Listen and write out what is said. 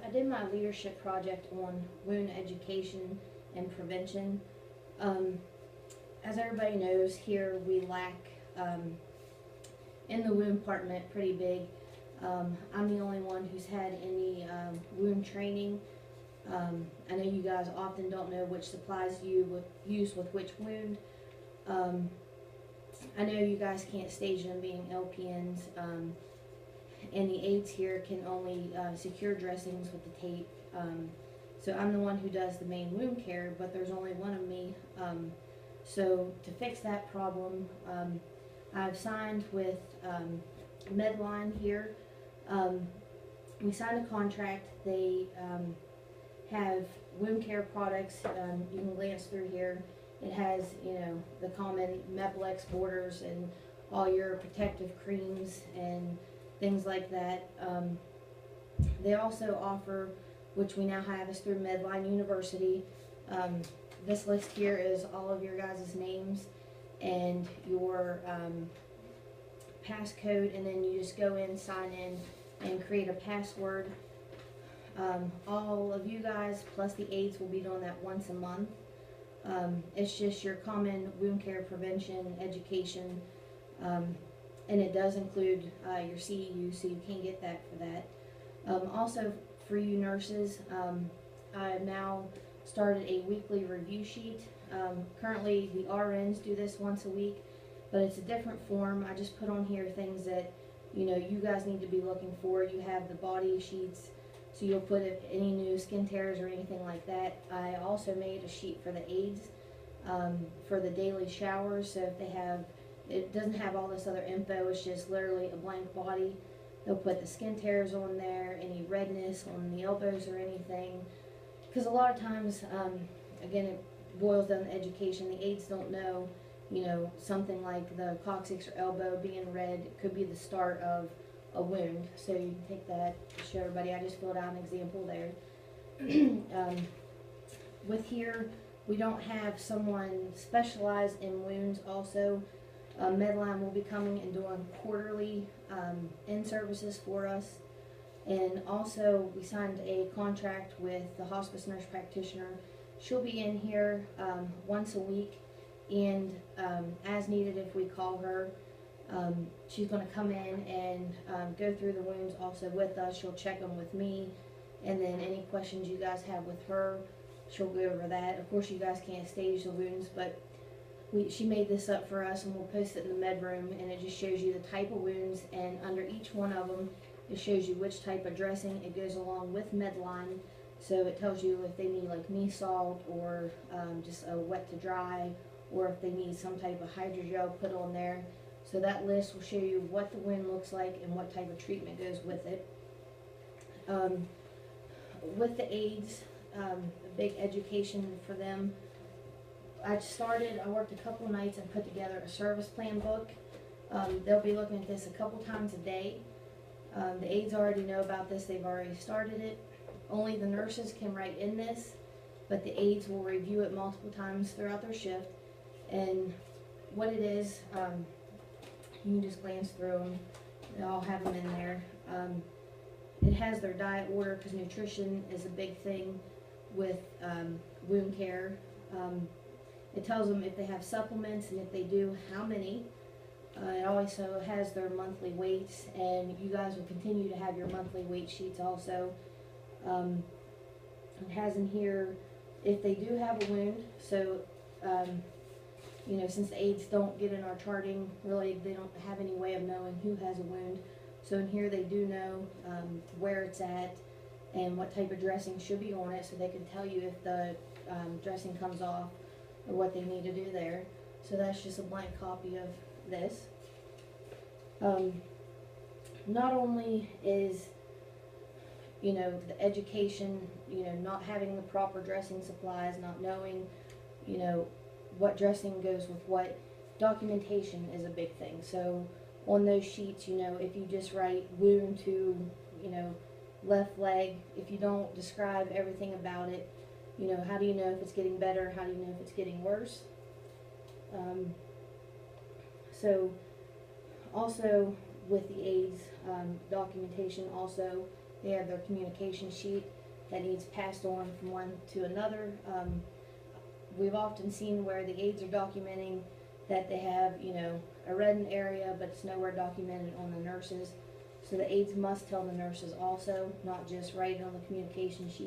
I did my leadership project on wound education and prevention. As everybody knows, here we lack in the wound department pretty big. I'm the only one who's had any wound training. I know you guys often don't know which supplies you use with which wound. I know you guys can't stage them being LPNs, and the aides here can only secure dressings with the tape. So I'm the one who does the main wound care, but there's only one of me. So to fix that problem, I've signed with Medline here. We signed a contract. They have wound care products. You can glance through here. It has, you know, the common Meplex borders and all your protective creams and things like that. They also offer, which we now have is through Medline University. This list here is all of your guys' names and your passcode, and then you just go in, sign in, and create a password. All of you guys plus the aides will be doing that once a month. It's just your common wound care prevention education, and it does include your CEU, so you can get that for that. Also, for you nurses, I have now started a weekly review sheet. Currently, the RNs do this once a week, but it's a different form. I just put on here things that, you know, you guys need to be looking for. You have the body sheets, so you'll put any new skin tears or anything like that. I also made a sheet for the aides for the daily showers, so if they have, it doesn't have all this other info, it's just literally a blank body. They'll put the skin tears on there, any redness on the elbows or anything, because a lot of times, again, it boils down to education. The aides don't know, you know, something like the coccyx or elbow being red could be the start of a wound. So you can take that to show everybody. I just filled out an example there. With here, we don't have someone specialized in wounds also. Medline will be coming and doing quarterly in-services for us. And also, we signed a contract with the hospice nurse practitioner. She'll be in here once a week, and as needed if we call her. She's going to come in and go through the wounds also with us. She'll check them with me, and then any questions you guys have with her, she'll go over that. Of course, you guys can't stage the wounds, but she made this up for us, and we'll post it in the med room, and it just shows you the type of wounds, and under each one of them, it shows you which type of dressing. It goes along with Medline, so it tells you if they need like knee salt or just a wet to dry, or if they need some type of hydrogel put on there. So that list will show you what the wound looks like and what type of treatment goes with it. With the aides, a big education for them. I worked a couple nights and put together a service plan book. They'll be looking at this a couple times a day. The aides already know about this, they've already started it. Only the nurses can write in this, but the aides will review it multiple times throughout their shift. And what it is, you can just glance through them. They all have them in there. It has their diet order, because nutrition is a big thing with wound care. It tells them if they have supplements, and if they do, how many. It also has their monthly weights, and you guys will continue to have your monthly weight sheets also. It has in here if they do have a wound. So, you know, since the aides don't get in our charting, really they don't have any way of knowing who has a wound. So in here they do know where it's at and what type of dressing should be on it, so they can tell you if the dressing comes off or what they need to do there. So that's just a blank copy of this. Not only is, you know, the education, you know, not having the proper dressing supplies, not knowing, you know, what dressing goes with what, documentation is a big thing. So on those sheets, you know, if you just write wound to, you know, left leg, if you don't describe everything about it, you know, how do you know if it's getting better? How do you know if it's getting worse? So also with the aids, documentation also, they have their communication sheet that needs passed on from one to another. We've often seen where the aides are documenting that they have, you know, a reddened area, but it's nowhere documented on the nurses. So the aides must tell the nurses also, not just write it on the communication sheet.